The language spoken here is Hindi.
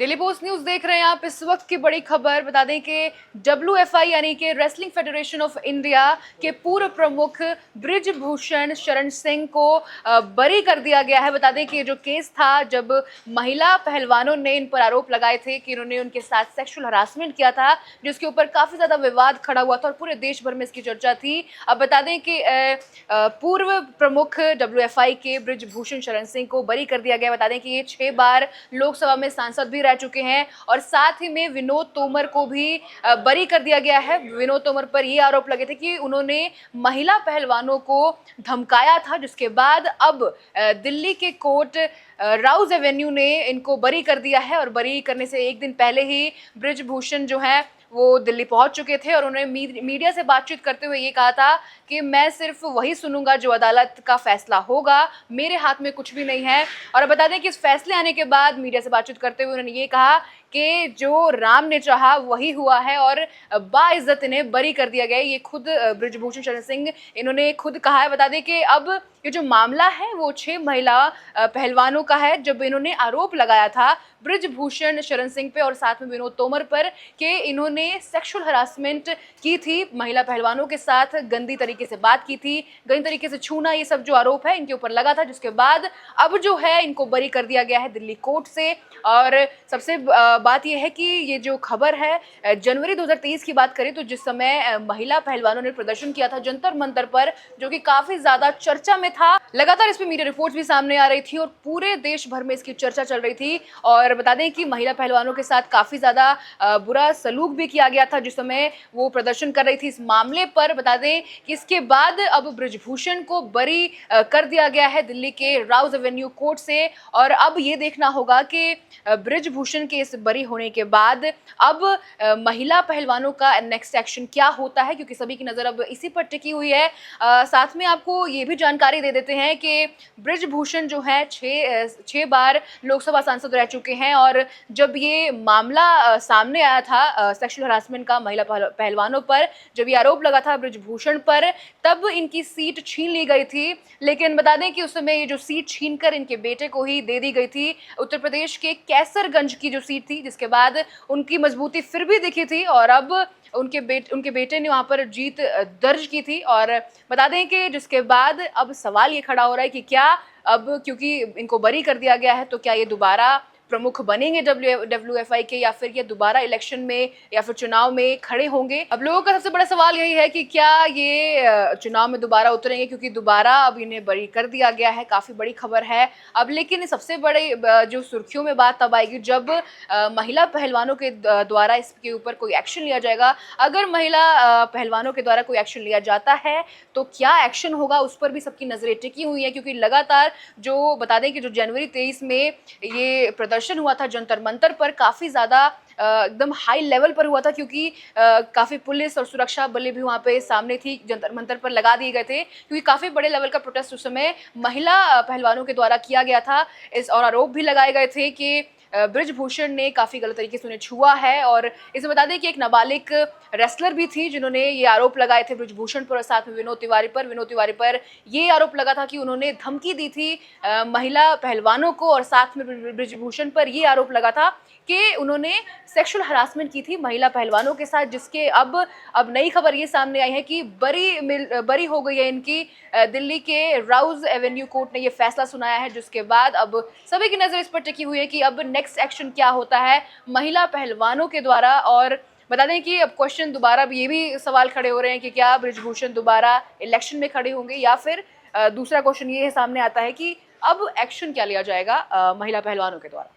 डेली पोस्ट न्यूज देख रहे हैं आप। इस वक्त की बड़ी खबर बता दें कि WFI यानी कि रेसलिंग फेडरेशन ऑफ इंडिया के पूर्व प्रमुख बृजभूषण शरण सिंह को बरी कर दिया गया है। बता दें कि ये जो केस था, जब महिला पहलवानों ने इन पर आरोप लगाए थे कि इन्होंने उनके साथ सेक्सुअल हरासमेंट किया था, जिसके ऊपर काफी ज्यादा विवाद खड़ा हुआ था और पूरे देश भर में इसकी चर्चा थी। अब बता दें कि पूर्व प्रमुख WFI के बृजभूषण शरण सिंह को बरी कर दिया गया। बता दें कि ये 6 बार लोकसभा में सांसद भी रह चुके हैं और साथ ही में विनोद तोमर को भी बरी कर दिया गया है। विनोद तोमर पर ये आरोप लगे थे कि उन्होंने महिला पहलवानों को धमकाया था, जिसके बाद अब दिल्ली के कोर्ट राउज एवेन्यू ने इनको बरी कर दिया है। और बरी करने से एक दिन पहले ही बृजभूषण जो है वो दिल्ली पहुंच चुके थे और उन्होंने मीडिया से बातचीत करते हुए ये कहा था कि मैं सिर्फ वही सुनूंगा जो अदालत का फैसला होगा, मेरे हाथ में कुछ भी नहीं है। और अब बता दें कि इस फैसले आने के बाद मीडिया से बातचीत करते हुए उन्होंने ये कहा कि जो राम ने चाहा वही हुआ है और बाइज्जत इन्हें बरी कर दिया गया। ये खुद बृजभूषण शरण सिंह इन्होंने खुद कहा है। बता दें कि अब ये जो मामला है वो 6 महिला पहलवानों का है, जब इन्होंने आरोप लगाया था बृजभूषण शरण सिंह पे और साथ में विनोद तोमर पर कि इन्होंने सेक्सुअल हरासमेंट की थी, महिला पहलवानों के साथ गंदी तरीके से बात की थी, गंदी तरीके से छूना, ये सब जो आरोप है इनके ऊपर लगा था, जिसके बाद अब जो है इनको बरी कर दिया गया है दिल्ली कोर्ट से। और सबसे बात यह है कि ये जो खबर है जनवरी 2023 की बात करें तो जिस समय महिला पहलवानों ने प्रदर्शन किया था जंतर मंतर पर, जो कि काफी ज्यादा चर्चा में था, लगातार इस पे मीडिया रिपोर्ट्स भी सामने आ रही थी और पूरे देश भर में इसकी चर्चा चल रही थी। और बता दें कि महिला पहलवानों के साथ काफी ज्यादा बुरा सलूक भी किया गया था जिस समय वो प्रदर्शन कर रही थी। इस मामले पर बता दें कि इसके बाद अब बृजभूषण को बरी कर दिया गया है दिल्ली के राउज एवेन्यू कोर्ट से। और अब ये देखना होगा कि बृजभूषण के इस बरी होने के बाद अब महिला पहलवानों का नेक्स्ट एक्शन क्या होता है, क्योंकि सभी की नजर अब इसी पर टिकी हुई है। साथ में आपको ये भी जानकारी दे देते हैं कि बृजभूषण जो है 6 बार लोकसभा सांसद रह चुके हैं और जब ये मामला सामने आया था सेक्सुअल हरासमेंट का महिला पहलवानों पर, जब ये आरोप लगा था बृजभूषण पर, तब इनकी सीट छीन ली गई थी। लेकिन बता दें कि उस समय ये जो सीट छीनकर इनके बेटे को ही दे दी गई थी, उत्तर प्रदेश के कैसरगंज की जो सीट थी, जिसके बाद उनकी मजबूती फिर भी दिखी थी और अब उनके बेटे ने वहां पर जीत दर्ज की थी। और बता दें कि जिसके बाद अब सवाल ये खड़ा हो रहा है कि क्या अब, क्योंकि इनको बरी कर दिया गया है, तो क्या ये दोबारा प्रमुख बनेंगे WFI के, या फिर ये दोबारा इलेक्शन में या फिर चुनाव में खड़े होंगे। अब लोगों का सबसे बड़ा सवाल यही है कि क्या ये चुनाव में दोबारा उतरेंगे, क्योंकि दोबारा अब इन्हें बरी कर दिया गया है। काफी बड़ी खबर है अब। लेकिन सबसे बड़े जो सुर्खियों में बात तब आएगी जब महिला पहलवानों के द्वारा इसके ऊपर कोई एक्शन लिया जाएगा। अगर महिला पहलवानों के द्वारा कोई एक्शन लिया जाता है तो क्या एक्शन होगा, उस पर भी सबकी नजरें टिकी हुई है, क्योंकि लगातार जो बता दें कि जो जनवरी 23 में ये प्रदर्शन हुआ था जंतर मंतर पर, काफी ज्यादा एकदम हाई लेवल पर हुआ था, क्योंकि काफी पुलिस और सुरक्षा बलें भी वहां पे सामने थी, जंतर मंतर पर लगा दिए गए थे, क्योंकि काफी बड़े लेवल का प्रोटेस्ट उस समय महिला पहलवानों के द्वारा किया गया था। और आरोप भी लगाए गए थे कि बृजभूषण ने काफी गलत तरीके से उन्हें छुआ है। और इसे बता दें कि एक नाबालिग रेसलर भी थी जिन्होंने ये आरोप लगाए थे बृजभूषण पर और साथ में विनोद तिवारी पर ये आरोप लगा था कि उन्होंने धमकी दी थी महिला पहलवानों को, और साथ में बृजभूषण पर ये आरोप लगा था कि उन्होंने सेक्सुअल हरासमेंट की थी महिला पहलवानों के साथ, जिसके अब नई खबर ये सामने आई है कि बरी हो गई है इनकी। दिल्ली के राउज एवेन्यू कोर्ट ने ये फैसला सुनाया है, जिसके बाद अब सभी की नजर इस पर टिकी हुई है कि अब नेक्स्ट एक्शन क्या होता है महिला पहलवानों के द्वारा। और बता दें कि अब क्वेश्चन दोबारा ये भी सवाल खड़े हो रहे हैं कि क्या बृजभूषण दोबारा इलेक्शन में खड़े होंगे, या फिर दूसरा क्वेश्चन ये सामने आता है कि अब एक्शन क्या लिया जाएगा महिला पहलवानों के द्वारा।